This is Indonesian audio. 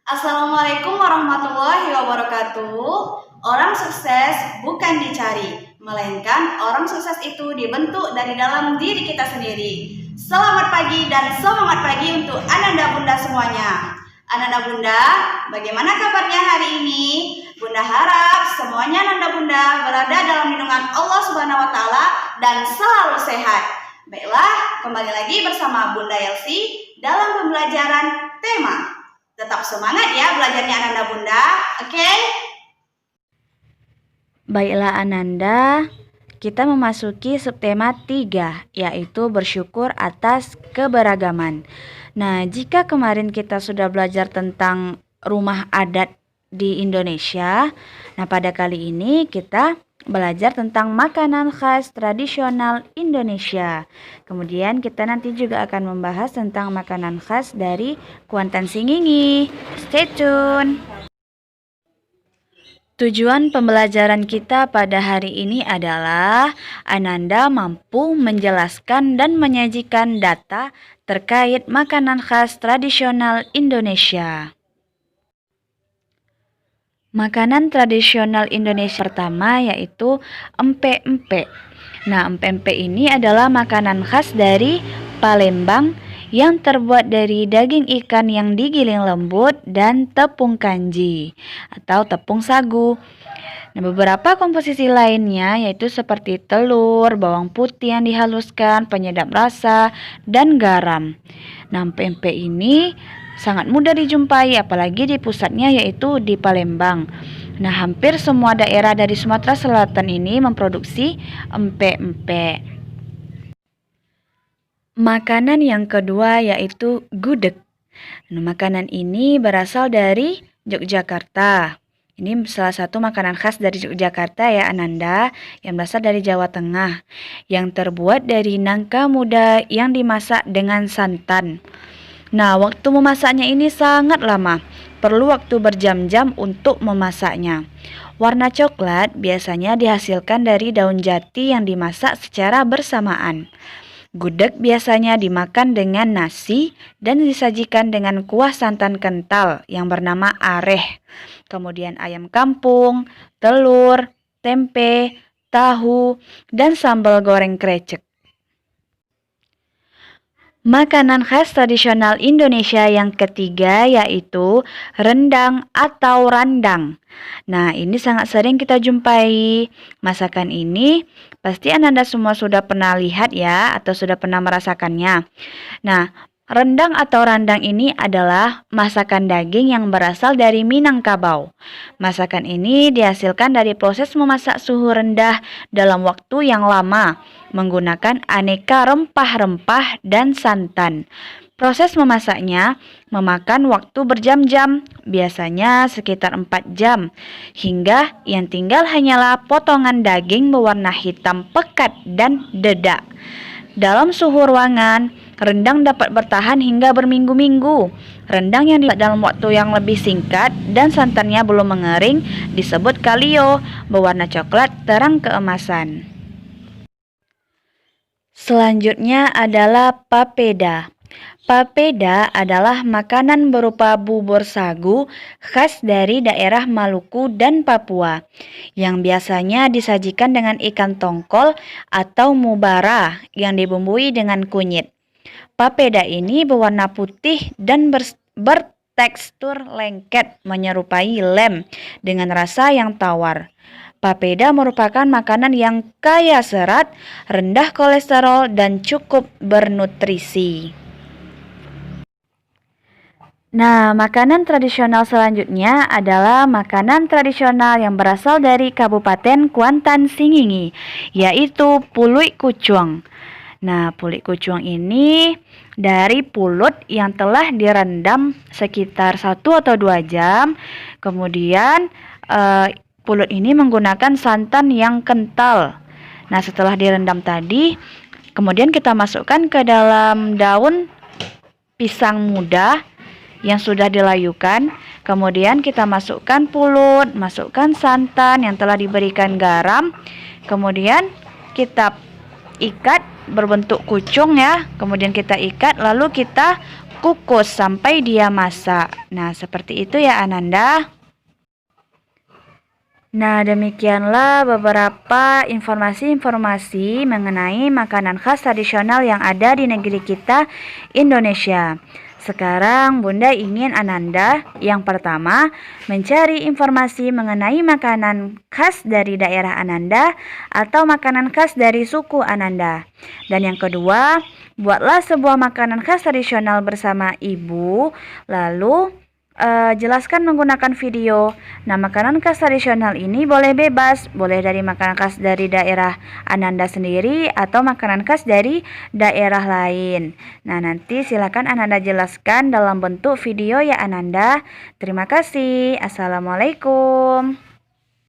Assalamualaikum warahmatullahi wabarakatuh. Orang sukses bukan dicari, melainkan orang sukses itu dibentuk dari dalam diri kita sendiri. Selamat pagi dan semangat pagi untuk Ananda Bunda semuanya. Ananda Bunda, bagaimana kabarnya hari ini? Bunda harap semuanya Ananda Bunda berada dalam lindungan Allah Subhanahu wa taala dan selalu sehat. Baiklah, kembali lagi bersama Bunda Elsie dalam pembelajaran tema. Tetap semangat ya belajarnya Ananda Bunda, oke? Baiklah Ananda, kita memasuki subtema 3, yaitu bersyukur atas keberagaman. Nah, jika kemarin kita sudah belajar tentang rumah adat di Indonesia, nah pada kali ini kita belajar tentang makanan khas tradisional Indonesia. Kemudian kita nanti juga akan membahas tentang makanan khas dari Kuantan Singingi. Stay tune. Tujuan pembelajaran kita pada hari ini adalah Ananda mampu menjelaskan dan menyajikan data terkait makanan khas tradisional Indonesia. Makanan tradisional Indonesia pertama yaitu empek-empek. Nah, empek-empek ini adalah makanan khas dari Palembang yang terbuat dari daging ikan yang digiling lembut dan tepung kanji atau tepung sagu. Nah, beberapa komposisi lainnya yaitu seperti telur, bawang putih yang dihaluskan, penyedap rasa, dan garam. Nah, empek-empek ini sangat mudah dijumpai apalagi di pusatnya yaitu di Palembang. Nah, hampir semua daerah dari Sumatera Selatan ini memproduksi empek-empek. Makanan yang kedua yaitu gudeg. Nah, makanan ini berasal dari Yogyakarta. Ini salah satu makanan khas dari Yogyakarta ya Ananda, yang berasal dari Jawa Tengah, yang terbuat dari nangka muda yang dimasak dengan santan. Nah, waktu memasaknya ini sangat lama. Perlu waktu berjam-jam untuk memasaknya. Warna coklat biasanya dihasilkan dari daun jati yang dimasak secara bersamaan. Gudeg biasanya dimakan dengan nasi dan disajikan dengan kuah santan kental yang bernama areh. Kemudian ayam kampung, telur, tempe, tahu, dan sambal goreng krecek. Makanan khas tradisional Indonesia yang ketiga yaitu rendang atau randang. Nah, ini sangat sering kita jumpai. Masakan ini pasti Ananda semua sudah pernah lihat ya atau sudah pernah merasakannya. Nah, rendang atau randang ini adalah masakan daging yang berasal dari Minangkabau. Masakan ini dihasilkan dari proses memasak suhu rendah dalam waktu yang lama menggunakan aneka rempah-rempah dan santan. Proses memasaknya memakan waktu berjam-jam, biasanya sekitar 4 jam, hingga yang tinggal hanyalah potongan daging berwarna hitam pekat dan dedak. Dalam suhu ruangan, rendang dapat bertahan hingga berminggu-minggu. Rendang yang dibuat dalam waktu yang lebih singkat dan santannya belum mengering disebut kalio, berwarna coklat terang keemasan. Selanjutnya adalah papeda. Papeda adalah makanan berupa bubur sagu khas dari daerah Maluku dan Papua yang biasanya disajikan dengan ikan tongkol atau mubara yang dibumbui dengan kunyit. Papeda ini berwarna putih dan bertekstur lengket menyerupai lem dengan rasa yang tawar. Papeda merupakan makanan yang kaya serat, rendah kolesterol, dan cukup bernutrisi. Nah, makanan tradisional selanjutnya adalah makanan tradisional yang berasal dari Kabupaten Kuantan Singingi, yaitu pulut kucung. Nah, pulut kucung ini dari pulut yang telah direndam sekitar 1 atau 2 jam. Kemudian pulut ini menggunakan santan yang kental. Nah, setelah direndam tadi, kemudian kita masukkan ke dalam daun pisang muda yang sudah dilayukan. Kemudian kita masukkan pulut, masukkan santan yang telah diberikan garam. Kemudian kita ikat berbentuk kucung ya. Kemudian kita ikat lalu kita kukus sampai dia masak. Nah, seperti itu ya Ananda. Nah, demikianlah beberapa informasi-informasi mengenai makanan khas tradisional yang ada di negeri kita, Indonesia. Sekarang Bunda ingin Ananda yang pertama mencari informasi mengenai makanan khas dari daerah Ananda atau makanan khas dari suku Ananda. Dan yang kedua, buatlah sebuah makanan khas tradisional bersama ibu, lalu jelaskan menggunakan video. Nah, makanan khas tradisional ini boleh bebas, boleh dari makanan khas dari daerah Ananda sendiri atau makanan khas dari daerah lain. Nah, nanti silakan Ananda jelaskan dalam bentuk video ya Ananda. Terima kasih. Assalamualaikum.